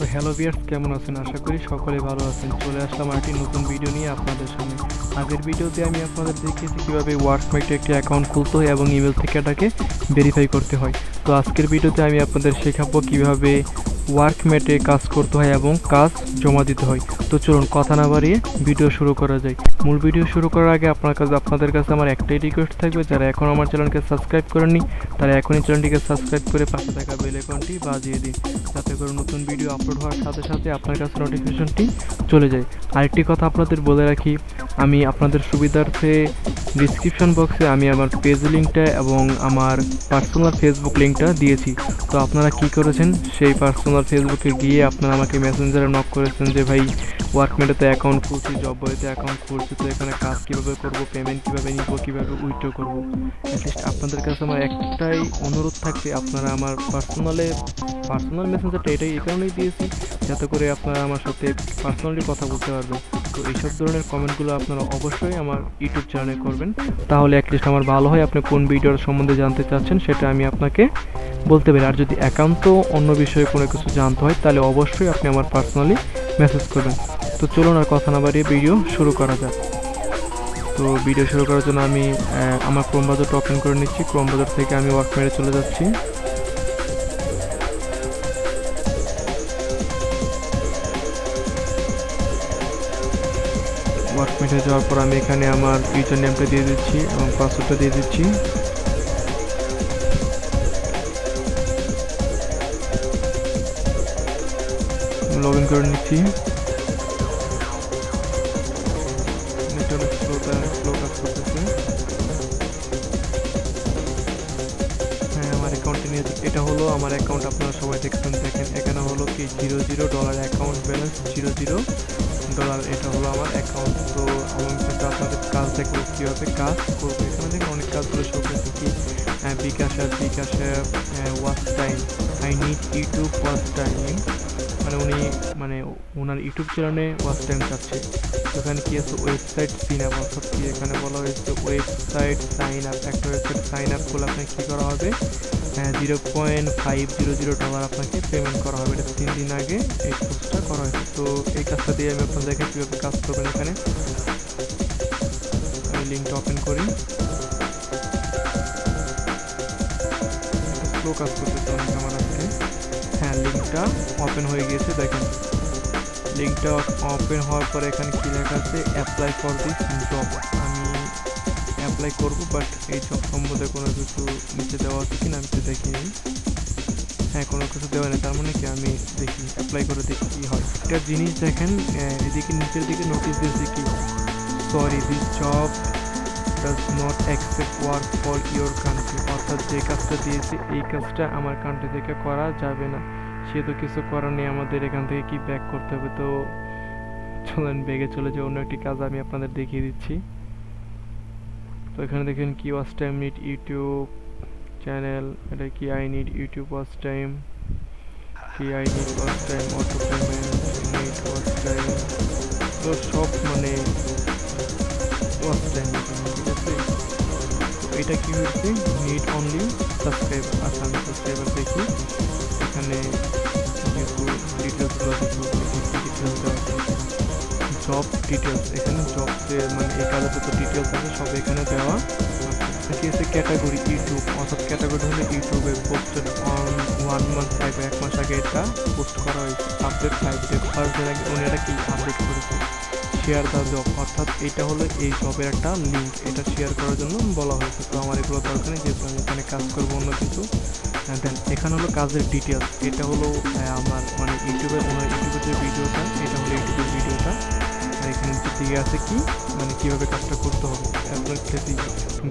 তো hello viewers, কেমন আছেন? আশা করি সকলে ভালো আছেন। চলে আসলাম আরেকটি নতুন ভিডিও নিয়ে আপনাদের সামনে। আগের ভিডিওতে আমি আপনাদের দেখিয়েছি কীভাবে ওয়ার্কমেটে একটি অ্যাকাউন্ট খুলতে হয় এবং ইমেল থেকে এটাকে ভেরিফাই করতে হয়। তো আজকের ভিডিওতে আমি আপনাদের শেখাবো কীভাবে ওয়ার্কমেটে কাজ করতে হয় এবং কাজ জমা দিতে হয়। তো চলুন কথা না বাড়িয়ে ভিডিও শুরু করা যায়। মূল ভিডিও শুরু করার আগে আপনাদের কাছে আমার একটাই রিকোয়েস্ট থাকবে, যারা এখন আমার চ্যানেলকে সাবস্ক্রাইব করেননি তারা এখনই চ্যানেলটিকে সাবস্ক্রাইব করে পাশে থাকা বেল আইকনটি বাজিয়ে দিন, যাতে করে নতুন ভিডিও আপলোড হওয়ার সাথে সাথে আপনার কাছে নোটিফিকেশনটি চলে যায়। আরেকটি কথা আপনাদের বলে রাখি, আমি আপনাদের সুবিধার্থে ডিসক্রিপশন বক্সে আমি আমার পেজ লিঙ্কটা এবং আমার পার্সোনাল ফেসবুক লিঙ্কটা দিয়েছি। তো আপনারা কি করেছেন, সেই পার্সোনাল ফেসবুকে গিয়ে আপনারা আমাকে মেসেঞ্জারে নক করেছেন যে ভাই ওয়ার্কমেটেতে অ্যাকাউন্ট খুলছি, জব বইতে অ্যাকাউন্ট খুলছি, তো এখানে কাজ কীভাবে করবো, পেমেন্ট কীভাবে নিব, কীভাবে উইথড্র করবো। অ্যাটলিস্ট আপনাদের কাছে আমার একটাই অনুরোধ থাকবে, আপনারা আমার পার্সোনাল মেসেঞ্জারটা এই কারণেই দিয়েছি যাতে করে আপনারা আমার সাথে পার্সোনালি কথা বলতে পারবেন। তো এইসব ধরনের কমেন্টগুলো আপনারা অবশ্যই আমার ইউটিউব চ্যানেলে করবেন, তাহলে অ্যাটলিস্ট আমার ভালো হয়। আপনি কোন ভিডিওর সম্বন্ধে জানতে চাচ্ছেন সেটা আমি আপনাকে বলতে পারি। আর যদি একান্ত অন্য বিষয়ে কোনো কিছু জানতে হয় তাহলে অবশ্যই আপনি আমার পার্সোনালি মেসেজ করবেন। তো চলুন আর কথা না বাড়িয়ে ভিডিও শুরু করা যাক। তো ভিডিও শুরু করার জন্য আমি আমার ক্রোম ব্রাউজারটা ওপেন করে নিচ্ছি। ক্রোম ব্রাউজার থেকে আমি ওয়ার্কমেটে চলে যাচ্ছি। ওয়ার্কমেটে যাওয়ার পর আমি এখানে আমার ইউজার নেমটা দিয়ে দিচ্ছি এবং পাসওয়ার্ডটা দিয়ে দিচ্ছি। লগ ইন করে নিচ্ছি। আমার অ্যাকাউন্টে নিয়ে এটা হলো আমার অ্যাকাউন্ট, আপনারা সবাই দেখছেন। দেখেন এখানে হলো কি $0 অ্যাকাউন্ট ব্যালেন্স $0, এটা হলো আমার অ্যাকাউন্ট। তো আমি কিন্তু আপনাদের কাজ দেখবো কীভাবে কাজ করবো। এখানে দেখেন অনেক কাজগুলো শো করছে কি বিকাশে watch time, I need YouTube watch time, মানে ওনার ইউটিউব চ্যানেলে ওয়াচ টাইম চাচ্ছে। এখানে কি আছে, ওয়েবসাইট সাইন আপ, অর্থাৎ কি এখানে বলা হয়েছে ওয়েবসাইট সাইন আপ। একটা ওয়েবসাইট সাইন আপ করলে আপনাকে কী করা হবে, $0.500 আপনাকে পেমেন্ট করা হবে। এটা 3 দিন আগে এই কোর্সটা করা হয়েছে। তো এই কাজটা দিয়ে আমি আপনাদেরকে কীভাবে কাজ করবেন, এখানে আমি লিঙ্কটা ওপেন করি। স্লো কাজ করতেছে অনেক আমার আজকে। হ্যাঁ, লিঙ্কটা ওপেন হয়ে গিয়েছে। দেখেন লিঙ্কটা ওপেন হওয়ার পরে এখানে কী লেখা আছে, অ্যাপ্লাই ফর দিস জব। আমি অ্যাপ্লাই করবো, বাট এই জব সম্বন্ধে কোনো কিছু নিচে দেওয়া আছে কিনা আমি তো দেখিনি। হ্যাঁ, কোনো কিছু দেওয়া নেই, তার মানে কি আমি দেখি অ্যাপ্লাই করে দেখি কী হয়। একটা জিনিস দেখেন, এদিকে নিচের দিকে নোটিশ দিয়েছে কি, sorry this job does not accept work for your country. অর্থাৎ যে কাজটা দিয়েছে এই কাজটা আমার কান্ট্রি থেকে করা যাবে না। সে তো কিছু করার নেই, আমাদের এখান থেকে কি ব্যাক করতে হবে। তো চলেন ব্যাগে চলে যাই, অন্য একটি কাজ আমি আপনাদের দেখিয়ে দিচ্ছি। তো এখানে দেখেন কি watch time need YouTube channel, এটা কি I need YouTube watch time, কি I need watch time, auto payment, need watch time, তো সব মানে ওয়াচ টাইম, ঠিক আছে। তো এটা কি হচ্ছে, নিড অনলি সাবস্ক্রাইবার। আচ্ছা আমি সাবস্ক্রাইবার দেখি, এখানে কিছু ডিটেলসগুলো দেখবো, ডিটেলস দেওয়া আছে, জব ডিটেলস। এখানে জব মানে এই কাজের যত ডিটেলস আছে সব এখানে দেওয়া কি আছে। ক্যাটাগরি ইউটিউব, অর্থাৎ ক্যাটাগরি হলে ইউটিউবে পোস্টেড অন 1 month আগে, 1 মাস আগে এটা পোস্ট করা হয়েছে। আপডেট 5 ডে, 5 দিন আগে উনি এটা কি আপডেট করেছে। শেয়ার দ্য জব, অর্থাৎ এটা হলো এই জবের একটা লিঙ্ক, এটা শেয়ার করার জন্য বলা হয়েছে। তো আমার এগুলো দরকার নেই, যেহেতু আমি এখানে কাজ করবো অন্য কিছু। দেন এখানে হলো কাজের ডিটেলস, এটা হলো আমার মানে ইউটিউবের যে ভিডিওটা, এটা হলো ইউটিউবের ভিডিওটা। আর এখানে দিকে আছে কি মানে কীভাবে কাজটা করতে হবে। আপনার ক্ষেত্রে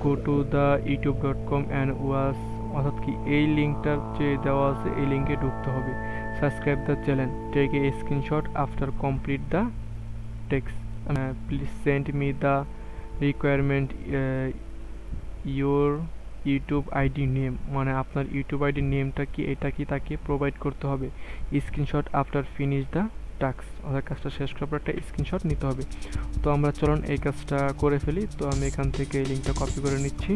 go to the youtube.com and watch, অর্থাৎ কি এই লিঙ্কটার যে দেওয়া আছে এই লিঙ্কে ঢুকতে হবে। Subscribe the channel, take a screenshot after complete the text, please send me the requirement your YouTube ID name, মানে আপনার ইউটিউব আইডি নেমটা কি এটা কি তাকে প্রোভাইড করতে হবে। Screenshot after finish the task, অর্থাৎ কাজটা শেষ করার পর একটা স্ক্রিনশট নিতে হবে। তো আমরা চলুন এই কাজটা করে ফেলি। তো আমি এখান থেকে এই লিঙ্কটা কপি করে নিচ্ছি,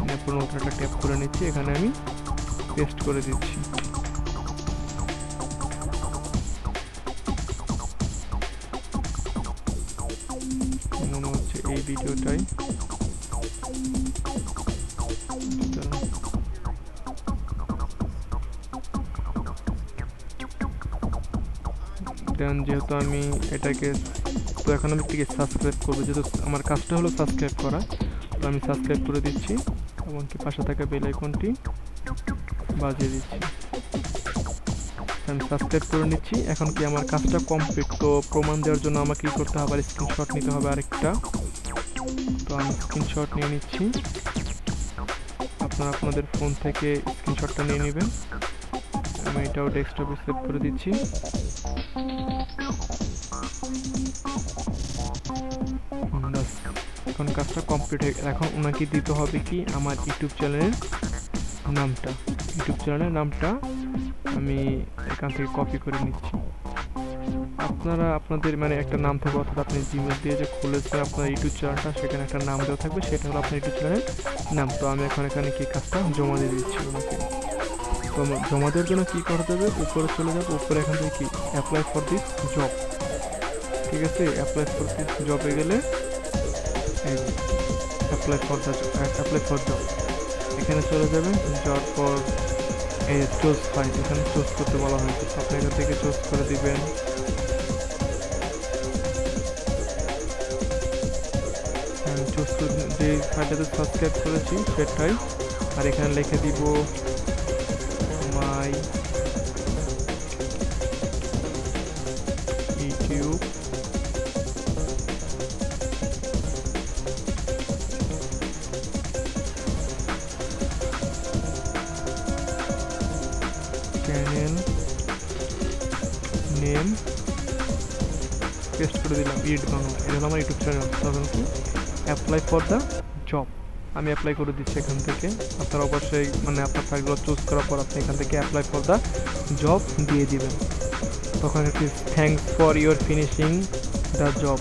নতুন একটা ট্যাপ করে নিচ্ছি, এখানে আমি পেস্ট করে দিচ্ছি। ভিডিওটাই দেন যেহেতু আমি এটাকে তো এখন আমি টিকে সাবস্ক্রাইব করবো, যেহেতু আমার কাজটা হলো সাবস্ক্রাইব করা, তো আমি সাবস্ক্রাইব করে দিচ্ছি এবং কি পাশে থাকা বেল আইকনটি বাজিয়ে দিচ্ছি। আমি সাবস্ক্রাইব করে নিচ্ছি। এখন কি আমার কাজটা কমপ্লিট। তো প্রমাণ দেওয়ার জন্য আমাকে কি করতে হবে, স্ক্রিনশট নিতে হবে আরেকটা। তো আমি স্ক্রিনশট নিয়ে নিচ্ছি, আপনারা আপনাদের ফোন থেকে স্ক্রিনশটটা নিয়ে নেবেন। আমি এটাও ডেস্কটপে সেভ করে দিচ্ছি। এখন কাজটা কমপ্লিট হয়ে গেল। এখন ওনাকে দিতে হবে কি আমার ইউটিউব চ্যানেলের নামটা আমি এখান থেকে কপি করে নিচ্ছি। আপনারা আপনাদের মানে একটা নাম থাকবে, অর্থাৎ আপনি জিমেল দিয়ে যে খুলেছেন আপনার ইউটিউব চ্যানেলটা, সেখানে একটা নাম দেওয়া থাকবে, সেটা হলো আপনার ইউটিউব চ্যানেলের নাম। তো আমি এখন এখানে কি কাজটা জমা দিয়ে দিচ্ছি ওনাকে। তো জমা দেওয়ার জন্য কী করতে হবে, উপরে চলে যাবো, উপরে এখান থেকে কি অ্যাপ্লাই ফর দিস জব, ঠিক আছে। অ্যাপ্লাই ফর দিস জবে গেলে অ্যাপ্লাই ফর জব এখানে চলে যাবেন। যাওয়ার পর এই চুজ ফাইল এখানে চুজ করতে বলা হয়েছে, আপনি এখান থেকে চুজ করে দিবেন। চুজ করে যে ফাইলটাতে সাবস্ক্রাইব করেছি সেটাই, আর এখানে লিখে দিব my YouTube channel name paste করে দিলাম। এডিট বানানো, এটা হলো আমার ইউটিউব চ্যানেল। তখন কি অ্যাপ্লাই ফর দ্য জব আমি অ্যাপ্লাই করে দিচ্ছি এখান থেকে। আপনারা অবশ্যই মানে আপনার ফাইলগুলো চুজ করার পর আপনি এখান থেকে অ্যাপ্লাই ফর দ্য জব দিয়ে দিবেন। তখন একটি thanks for your finishing the job,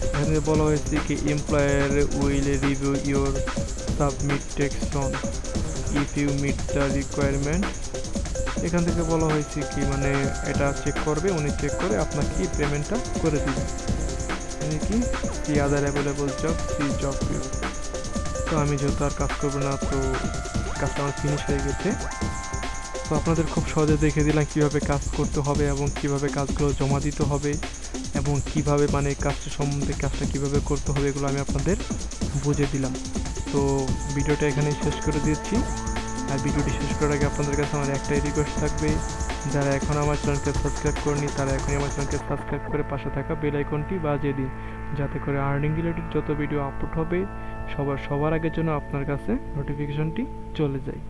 এখানে বলা হয়েছে কি employer will review your submission if you meet the requirement. এখান থেকে বলা হয়েছে কি মানে এটা চেক করবে, উনি চেক করে আপনাকে কি পেমেন্টটা করে দিবেন। মানে কি the other available job see job you. তো আমি যেহেতু আর কাজ করবো না, তো কাজটা আমার ফিনিশ হয়ে গেছে। তো আপনাদের খুব সহজে দেখে দিলাম কীভাবে কাজ করতে হবে এবং কিভাবে কাজগুলো জমা দিতে হবে এবং কিভাবে মানে কাজটা সম্বন্ধে কাজটা কিভাবে করতে হবে, এগুলো আমি আপনাদের বুঝিয়ে দিলাম। তো ভিডিওটা এখানেই শেষ করে দিচ্ছি। আর ভিডিওটি শেষ করার আগে আপনাদের কাছে আমার একটাই রিকোয়েস্ট থাকবে, যারা এখন আমার চ্যানেলকে সাবস্ক্রাইব করেনি তারা এখনই আমার চ্যানেলকে সাবস্ক্রাইব করে পাশে থাকা বেল আইকনটি বাজিয়ে দিন, যাতে করে আর্নিং রিলেটেড যত ভিডিও আপলোড হবে সবার আগের জন্য আপনার কাছে নোটিফিকেশনটি চলে যায়।